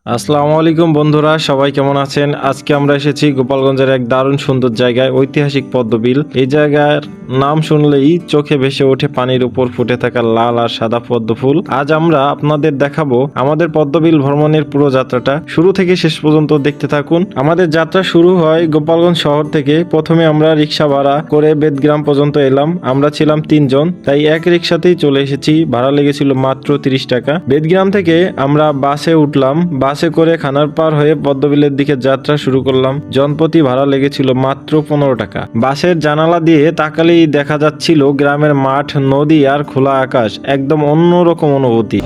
আসসালামু আলাইকুম বন্ধুরা, সবাই কেমন আছেন? আজকে আমরা এসেছি গোপালগঞ্জের এক দারুণ সুন্দর জায়গায়, ঐতিহাসিক পদ্মবিল। এই জায়গার নাম শুনলেই চোখে ভেসে ওঠে পানির উপর ফুটে থাকা লাল আর সাদা পদ্ম ফুল। আজ আমরা আপনাদের দেখাবো আমাদের পদ্মবিল ভ্রমণের পুরো যাত্রাটা। শুরু থেকে শেষ পর্যন্ত দেখতে থাকুন। আমাদের যাত্রা শুরু হয় গোপালগঞ্জ শহর থেকে। প্রথমে আমরা রিক্সা ভাড়া করে বেদগ্রাম পর্যন্ত এলাম। আমরা ছিলাম 3 জন, তাই এক রিক্সাতেই চলে এসেছি। ভাড়া লেগেছিল মাত্র 30 টাকা। বেদগ্রাম থেকে আমরা বাসে উঠলাম। বাসে করে খানারপাড় হয়ে পদ্মবিলের দিকে যাত্রা শুরু করলাম। জনপ্রতি ভাড়া লেগেছিল মাত্র 15 টাকা। বাসের জানালা দিয়ে তাকালেই দেখা যাচ্ছিল গ্রামের মাঠ, নদী আর খোলা আকাশ। একদম অন্যরকম অনুভূতি।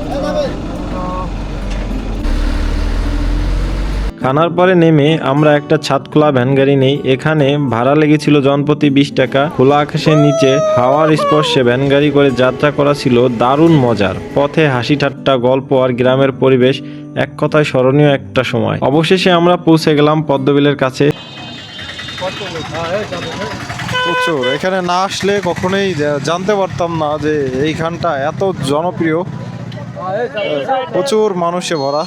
খানারপাড়ে নেমে আমরা একটা ছাদখোলা ভ্যান গাড়ি নেই। এখানে ভাড়া লেগেছিল জনপ্রতি 20 টাকা। খোলা আকাশের নিচে হাওয়ার স্পর্শে ভ্যান গাড়ি করে যাত্রা করা ছিল দারুণ মজার। পথে হাসি ঠাট্টা, গল্প আর গ্রামের পরিবেশ, এক কথায় স্মরণীয় একটা সময়। অবশেষে আমরা পৌঁছে গেলাম পদ্মবিলের কাছে। প্রচুর, এখানে না আসলে কখনোই জানতে পারতাম না যে এইখানটা এত জনপ্রিয়। প্রচুর মানুষে ভরা।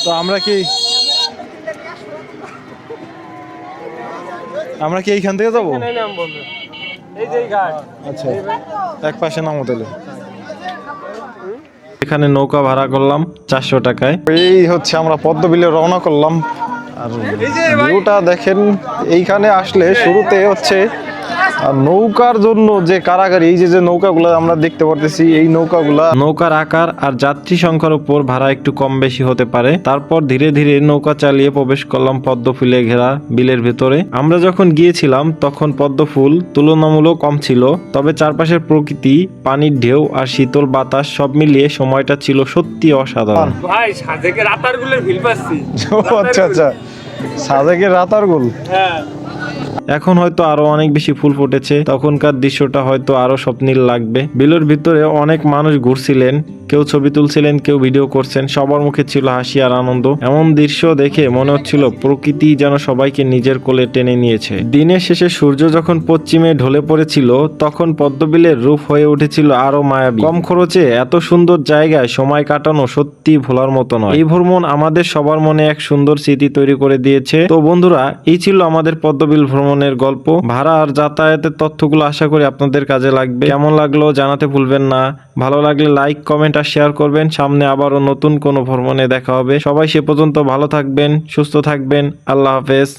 তো আমরা কি এইখান থেকে যাবো? আচ্ছা, এক পাশে নামো তাহলে। এখানে নৌকা ভাড়া করলাম 400 টাকায়। এই হচ্ছে আমরা পদ্মবিলে রওনা করলাম। আর ভিউটা দেখেন, এইখানে আসলে শুরুতে হচ্ছে নৌকার জন্য যে কারাগারি, এই যে নৌকাগুলো আমরা দেখতে পারতেছি, এই নৌকার আকার আর যাত্রী সংখ্যার উপর ভাড়া একটু কম বেশি হতে পারে। তারপর ধীরে ধীরে নৌকা চালিয়ে প্রবেশ করলাম পদ্ম ফুলে ঘেরা বিলের ভেতরে। আমরা যখন গিয়েছিলাম তখন পদ্ম ফুল তুলনামূলক কম ছিল, তবে চারপাশের প্রকৃতি, পানির ঢেউ আর শীতল বাতাস সব মিলিয়ে সময়টা ছিল সত্যি অসাধারণ। ভাই সাজেকে রাতারগুলের ভিল পাচ্ছি। আচ্ছা আচ্ছা, সাজেকের রাতারগুল। হ্যাঁ, এখন হয়তো আরো অনেক বেশি ফুল ফুটেছে, তখনকার দৃশ্যটা হয়তো আরো স্বপ্নীল লাগবে। বিলের ভিতরে অনেক মানুষ ঘুরছিলেন, কেউ ছবি তুলছিলেন, কেউ ভিডিও করছেন। সবার মুখে ছিল হাসি আর আনন্দ। এমন দৃশ্য দেখে মনে হচ্ছিল প্রকৃতি যেন সবাইকে নিজের কোলে টেনে নিয়েছে। দিনের শেষে সূর্য যখন পশ্চিমে ঢলে পড়েছিল, তখন পদ্মবিলের রূপ হয়ে উঠেছিল আরো মায়াবী। কম খরচে এত সুন্দর জায়গায় সময় কাটানো সত্যি ভোলার মতো নয়। এই ভ্রমণ আমাদের সবার মনে এক সুন্দর স্মৃতি তৈরি করে দিয়েছে। তো বন্ধুরা, এই ছিল আমাদের পদ্মবিল ভ্রমণের গল্প। ভাড়া আর যাতায়াতের তথ্যগুলো আশা করি আপনাদের কাজে লাগবে। কেমন লাগলো জানাতে ভুলবেন না। ভালো লাগলে লাইক, কমেন্ট আর শেয়ার করবেন। সামনে আবারও নতুন কোনো ভ্রমণে দেখা হবে। সবাই সে পর্যন্ত ভালো থাকবেন, সুস্থ থাকবেন। আল্লাহ হাফেজ।